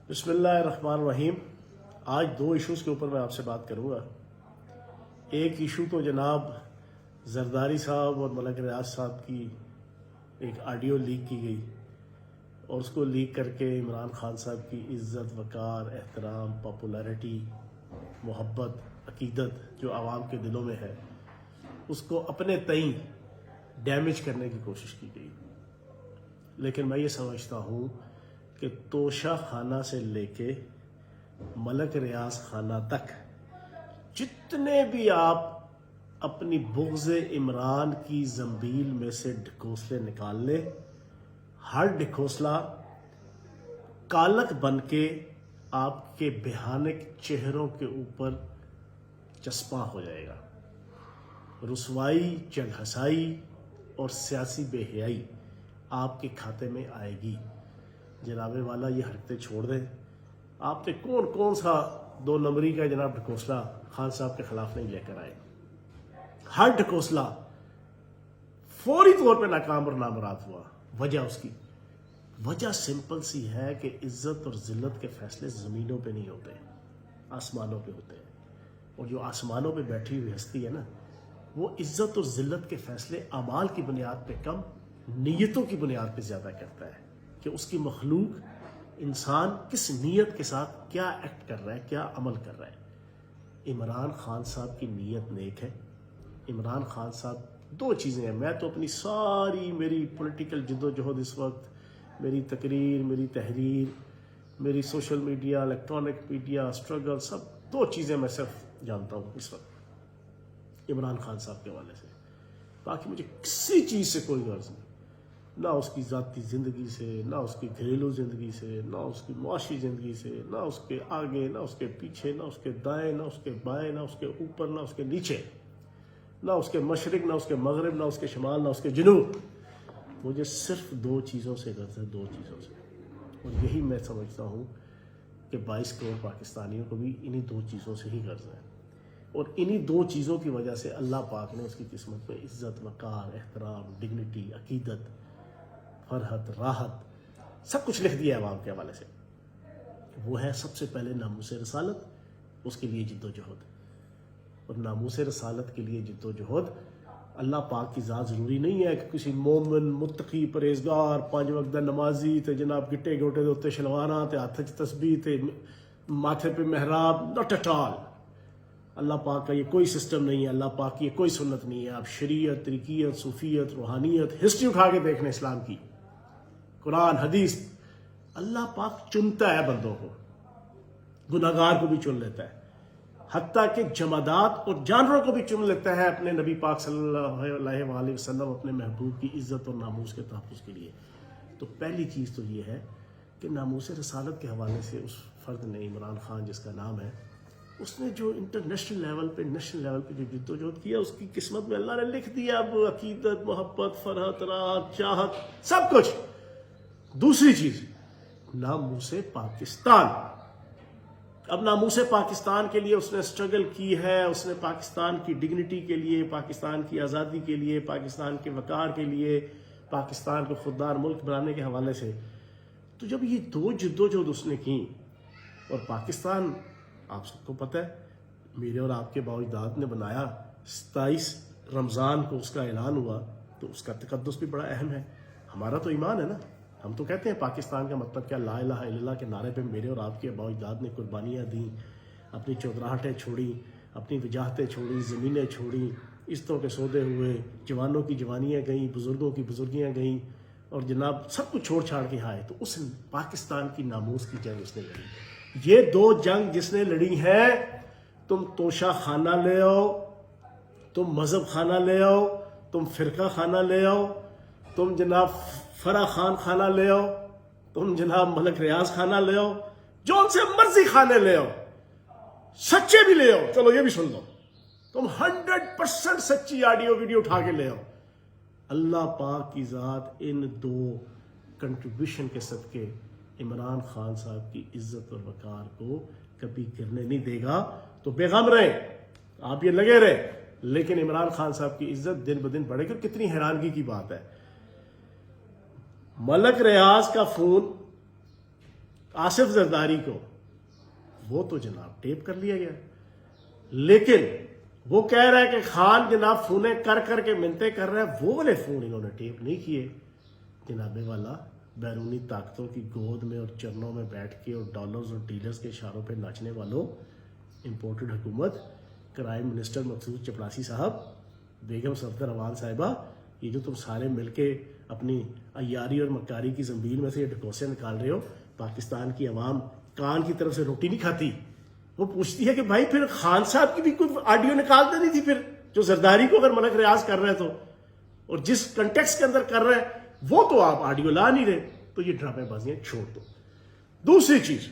بسم اللہ الرحمن الرحیم۔ آج دو ایشوز کے اوپر میں آپ سے بات کروں گا۔ ایک ایشو تو جناب زرداری صاحب اور ملک ریاض صاحب کی ایک آڈیو لیک کی گئی اور اس کو لیک کر کے عمران خان صاحب کی عزت، وقار، احترام، پاپولیرٹی، محبت، عقیدت جو عوام کے دلوں میں ہے اس کو اپنے تئیں ڈیمیج کرنے کی کوشش کی گئی۔ لیکن میں یہ سمجھتا ہوں کہ توشہ خانہ سے لے کے ملک ریاض خانہ تک جتنے بھی آپ اپنی بغض عمران کی زنبیل میں سے ڈھکوسلے نکال لیں، ہر ڈھکوسلا کالک بن کے آپ کے بھیانک چہروں کے اوپر چسپاں ہو جائے گا۔ رسوائی، چل ہسائی اور سیاسی بے حیائی آپ کے کھاتے میں آئے گی۔ جناب والا یہ حرکتیں چھوڑ دیں۔ آپ نے کون سا دو نمبری کا جناب ڈھکوسلا خان صاحب کے خلاف نہیں لے کر آئے۔ ہر ڈھکوسلا فوری طور پہ ناکام اور نامراد ہوا۔ وجہ اس کی وجہ سمپل سی ہے کہ عزت اور ذلت کے فیصلے زمینوں پہ نہیں ہوتے، آسمانوں پہ ہوتے ہیں، اور جو آسمانوں پہ بیٹھی ہوئی ہستی ہے نا، وہ عزت اور ذلت کے فیصلے اعمال کی بنیاد پہ کم، نیتوں کی بنیاد پہ زیادہ کرتا ہے کہ اس کی مخلوق انسان کس نیت کے ساتھ کیا ایکٹ کر رہا ہے، کیا عمل کر رہا ہے۔ عمران خان صاحب کی نیت نیک ہے۔ عمران خان صاحب دو چیزیں ہیں۔ میں تو اپنی ساری میری پولیٹیکل جد و جہد اس وقت، میری تقریر، میری تحریر، میری social media, electronic media, struggle, سب دو چیزیں میں صرف جانتا ہوں اس وقت عمران خان صاحب کے حوالے سے۔ باقی مجھے کسی چیز سے کوئی غرض نہیں، نہ اس کی ذاتی زندگی سے، نہ اس کی گھریلو زندگی سے، نہ اس کی معاشی زندگی سے، نہ اس کے آگے، نہ اس کے پیچھے، نہ اس کے دائیں، نہ اس کے بائیں، نہ اس کے اوپر، نہ اس کے نیچے، نہ اس کے مشرق، نہ اس کے مغرب، نہ اس کے شمال، نہ اس کے جنوب۔ مجھے صرف دو چیزوں سے غرض ہے، دو چیزوں سے، اور یہی میں سمجھتا ہوں کہ 22 کروڑ پاکستانیوں کو بھی انہی دو چیزوں سے ہی غرض ہے، اور انہی دو چیزوں کی وجہ سے اللہ پاک نے اس کی قسمت میں عزت، وقار، احترام، ڈگنیٹی، عقیدت، فرحت، راحت، سب کچھ لکھ دیا ہے عوام کے حوالے سے۔ وہ ہے سب سے پہلے ناموس رسالت، اس کے لیے جد و جہد، اور ناموس رسالت کے لیے جد و جہد اللہ پاک کی ذات ضروری نہیں ہے کہ کسی مومن، متقی، پرہیزگار، 5 وقت نمازی تے جناب گٹے گوٹے دے اوتے شلواراں تے ہاتھ وچ تسبیح تے ماتھے پہ محراب، ناٹ ایٹ آل۔ اللہ پاک کا یہ کوئی سسٹم نہیں ہے، اللہ پاک کی یہ کوئی سنت نہیں ہے۔ آپ شریعت، طریقیت، صوفیت، روحانیت، ہسٹری اٹھا کے دیکھ لیں اسلام کی، قرآن، حدیث، اللہ پاک چنتا ہے بندوں کو، گناہگار کو بھی چن لیتا ہے، حتیٰ کہ جمادات اور جانوروں کو بھی چن لیتا ہے اپنے نبی پاک صلی اللہ علیہ وآلہ وسلم، اپنے محبوب کی عزت اور ناموس کے تحفظ کے لیے۔ تو پہلی چیز تو یہ ہے کہ ناموس رسالت کے حوالے سے اس فرد نے، عمران خان جس کا نام ہے، اس نے جو انٹرنیشنل لیول پہ، نیشنل لیول پہ جو جد و جہد کیا، اس کی قسمت میں اللہ نے لکھ دیا اب عقیدت، محبت، فرحت، راحت، چاہت، سب کچھ۔ دوسری چیز، ناموس پاکستان۔ اب ناموس پاکستان کے لیے اس نے سٹرگل کی ہے، اس نے پاکستان کی ڈگنیٹی کے لیے، پاکستان کی آزادی کے لیے، پاکستان کے وقار کے لیے، پاکستان کو خوددار ملک بنانے کے حوالے سے۔ تو جب یہ دو جد و جہد اس نے کی، اور پاکستان آپ سب کو پتہ ہے میرے اور آپ کے بااجداد نے بنایا، 27 رمضان کو اس کا اعلان ہوا، تو اس کا تقدس بھی بڑا اہم ہے۔ ہمارا تو ایمان ہے نا، ہم تو کہتے ہیں پاکستان کا مطلب کیا، لا الہ الا اللہ کے نعرے پہ میرے اور آپ کے بااجداد نے قربانیاں دیں، اپنی چودراہٹیں چھوڑی، اپنی وجاہتیں چھوڑی، زمینیں چھوڑی، عزتوں کے سودے ہوئے، جوانوں کی جوانیاں گئیں، بزرگوں کی بزرگیاں گئیں، اور جناب سب کچھ چھوڑ چھاڑ کے آئے۔ تو اس پاکستان کی ناموس کی جنگ اس نے لڑی۔ یہ دو جنگ جس نے لڑی ہے، تم توشہ خانہ لے آؤ، تم مذہب خانہ لے آؤ، تم فرقہ خانہ لے آؤ، تم جناب فرح خان خانہ لے آؤ، تم جناب ملک ریاض خانہ لے آؤ، جو ان سے مرضی خانے لے آؤ، سچے بھی لے آؤ، چلو یہ بھی سن لو، تم 100% سچی آڈیو ویڈیو اٹھا کے لے آؤ، اللہ پاک کی ذات ان دو کنٹریبیوشن کے صدقے عمران خان صاحب کی عزت اور وقار کو کبھی گرنے نہیں دے گا۔ تو بے غم رہیں، آپ یہ لگے رہے، لیکن عمران خان صاحب کی عزت دن بدن بڑھے گی۔ کتنی حیرانگی کی بات ہے، ملک ریاض کا فون آصف زرداری کو، وہ تو جناب ٹیپ کر لیا گیا، لیکن وہ کہہ رہا ہے کہ خان جناب فونیں کر کر کے منتیں کر رہا ہے، وہ والے فون انہوں نے ٹیپ نہیں کیے جناب والا۔ بیرونی طاقتوں کی گود میں اور چرنوں میں بیٹھ کے اور ڈالرز اور ڈیلرز کے اشاروں پہ ناچنے والوں، امپورٹڈ حکومت، کرائم منسٹر مقصود چپڑاسی صاحب، بیگم صفدر امان صاحبہ، یہ جو تم سارے مل کے اپنی عیاری اور مکاری کی زنبیل میں سے یہ ڈھکوسے نکال رہے ہو، پاکستان کی عوام کان کی طرف سے روٹی نہیں کھاتی۔ وہ پوچھتی ہے کہ بھائی پھر خان صاحب کی بھی کوئی آڈیو نکال دینی تھی، پھر جو زرداری کو اگر ملک ریاض کر رہے تو، اور جس کنٹیکس کے اندر کر رہے ہیں وہ تو آپ آڈیو لا نہیں رہے، تو یہ ڈرامے بازیاں چھوڑ دو۔ دوسری چیز،